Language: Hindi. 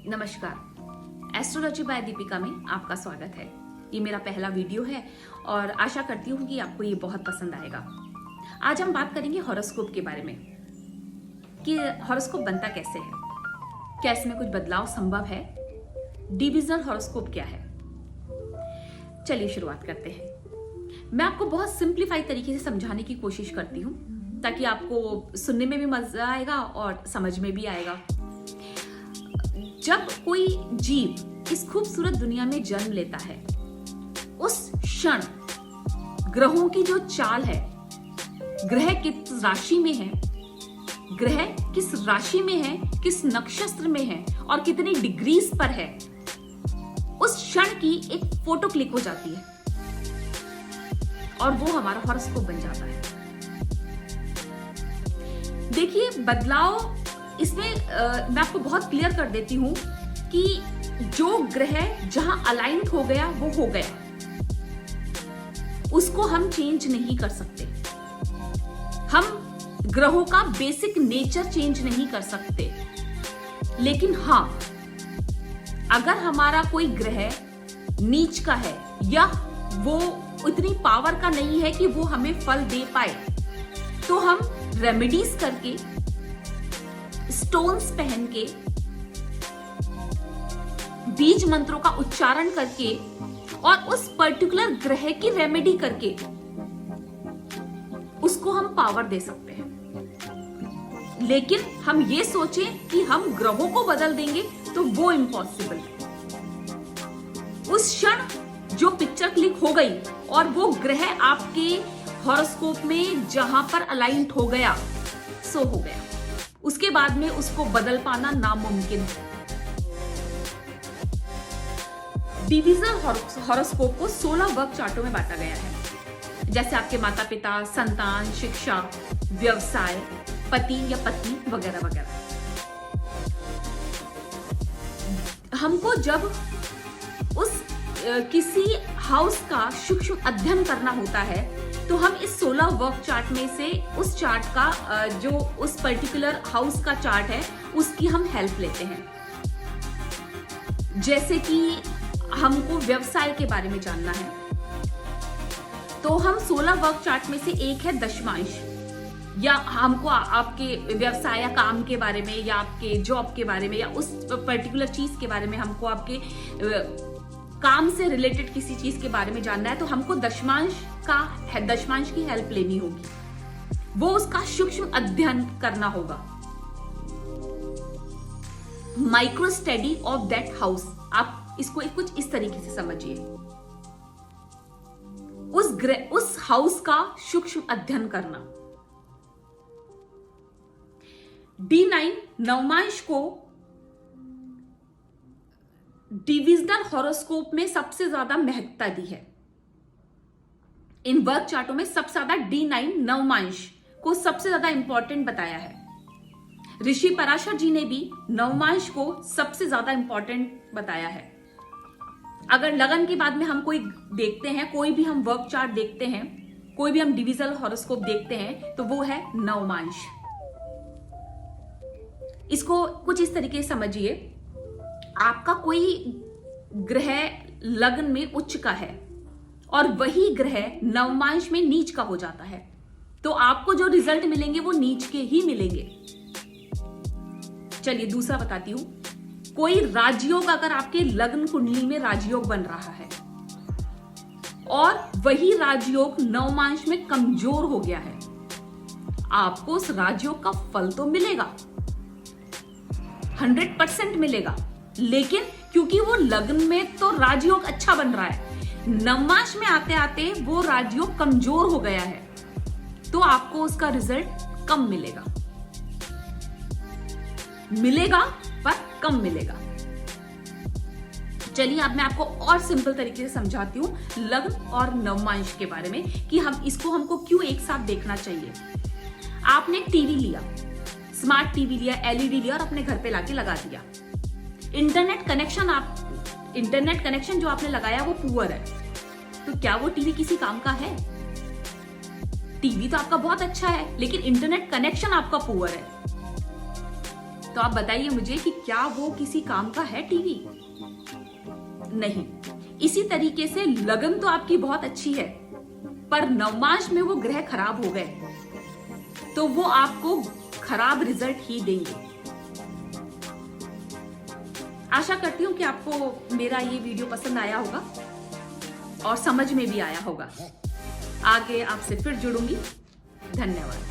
नमस्कार, एस्ट्रोलॉजी बाय दीपिका में आपका स्वागत है। ये मेरा पहला वीडियो है और आशा करती हूँ कि आपको ये बहुत पसंद आएगा। आज हम बात करेंगे हॉरोस्कोप के बारे में कि हॉरोस्कोप बनता कैसे है, क्या इसमें कुछ बदलाव संभव है, डिविजनल हॉरोस्कोप क्या है। चलिए शुरुआत करते हैं। मैं आपको बहुत सिंप्लीफाई तरीके से समझाने की कोशिश करती हूँ ताकि आपको सुनने में भी मजा आएगा और समझ में भी आएगा। जब कोई जीव इस खूबसूरत दुनिया में जन्म लेता है, उस क्षण ग्रहों की जो चाल है, ग्रह किस राशि में है, ग्रह किस राशि में है, किस नक्षत्र में है और कितनी डिग्रीज पर है, उस क्षण की एक फोटो क्लिक हो जाती है और वो हमारा हॉरोस्कोप बन जाता है। देखिए, बदलाव इसमें मैं आपको बहुत क्लियर कर देती हूं कि जो ग्रह जहां अलाइंड हो गया वो हो गया, उसको हम चेंज नहीं कर सकते। हम ग्रहों का बेसिक नेचर चेंज नहीं कर सकते, लेकिन हाँ, अगर हमारा कोई ग्रह नीच का है या वो उतनी पावर का नहीं है कि वो हमें फल दे पाए, तो हम रेमेडीज करके, स्टोन्स पहन के, बीज मंत्रों का उच्चारण करके और उस पर्टिकुलर ग्रह की रेमेडी करके उसको हम पावर दे सकते हैं। लेकिन हम ये सोचें कि हम ग्रहों को बदल देंगे तो वो इम्पॉसिबल है। उस क्षण जो पिक्चर क्लिक हो गई और वो ग्रह आपके हॉरोस्कोप में जहां पर अलाइंड हो गया, सो हो गया। उसके बाद में उसको बदल पाना नामुमकिन है। डिविजनल हॉरोस्कोप को 16 वर्ग चार्टों में बांटा गया है, जैसे आपके माता पिता, संतान, शिक्षा, व्यवसाय, पति या पत्नी वगैरह वगैरह। हमको जब उस किसी हाउस का सूक्ष्म अध्ययन करना होता है तो हम इस 16 वर्क चार्ट में से उस चार्ट का जो उस पर्टिकुलर हाउस का चार्ट है उसकी हम हेल्प लेते हैं। जैसे कि हमको व्यवसाय के बारे में जानना है तो हम 16 वर्क चार्ट में से एक है दशमांश, या हमको आपके व्यवसाय या काम के बारे में या आपके जॉब के बारे में या उस पर्टिकुलर चीज के बारे में, हमको आपके काम से रिलेटेड किसी चीज के बारे में जानना है तो हमको दशमांश की हेल्प लेनी होगी, वो उसका सूक्ष्म अध्ययन करना होगा। Micro study of that house, आप इसको कुछ इस तरीके से समझिए। उस हाउस का सूक्ष्म अध्ययन करना। D9 नवमांश को डिविजनल हॉरोस्कोप में सबसे ज्यादा महत्ता दी है। इन वर्क चार्टों में सबसे ज्यादा D9 नवमांश को सबसे ज्यादा इंपॉर्टेंट बताया है। ऋषि पराशर जी ने भी नवमांश को सबसे ज्यादा इंपॉर्टेंट बताया है। अगर लगन के बाद में हम कोई देखते हैं, कोई भी हम वर्क चार्ट देखते हैं, कोई भी हम डिविजनल हॉरोस्कोप देखते हैं तो वो है नवमांश। इसको कुछ इस तरीके से समझिए, आपका कोई ग्रह लग्न में उच्च का है और वही ग्रह नवमांश में नीच का हो जाता है तो आपको जो रिजल्ट मिलेंगे वो नीच के ही मिलेंगे। चलिए दूसरा बताती हूं। कोई राजयोग अगर आपके लग्न कुंडली में राजयोग बन रहा है और वही राजयोग नवमांश में कमजोर हो गया है, आपको उस राजयोग का फल तो मिलेगा, 100% मिलेगा, लेकिन क्योंकि वो लग्न में तो राजयोग अच्छा बन रहा है, नवमांश में आते आते वो राजयोग कमजोर हो गया है तो आपको उसका रिजल्ट कम मिलेगा पर कम मिलेगा। चलिए अब मैं आपको और सिंपल तरीके से समझाती हूं लग्न और नवमांश के बारे में कि हमको क्यों एक साथ देखना चाहिए। आपने एक टीवी लिया, स्मार्ट टीवी लिया, एलईडी लिया और अपने घर पे लाके लगा दिया। इंटरनेट कनेक्शन जो आपने लगाया वो पुअर है, तो क्या वो टीवी किसी काम का है? टीवी तो आपका बहुत अच्छा है लेकिन इंटरनेट कनेक्शन आपका पुअर है। तो आप बताइए मुझे कि क्या वो किसी काम का है टीवी? नहीं। इसी तरीके से लगन तो आपकी बहुत अच्छी है, पर नवमांश में वो ग्रह खराब हो गए तो वो आपको खराब रिजल्ट ही देंगे। आशा करती हूं कि आपको मेरा ये वीडियो पसंद आया होगा और समझ में भी आया होगा। आगे आपसे फिर जुड़ूंगी। धन्यवाद।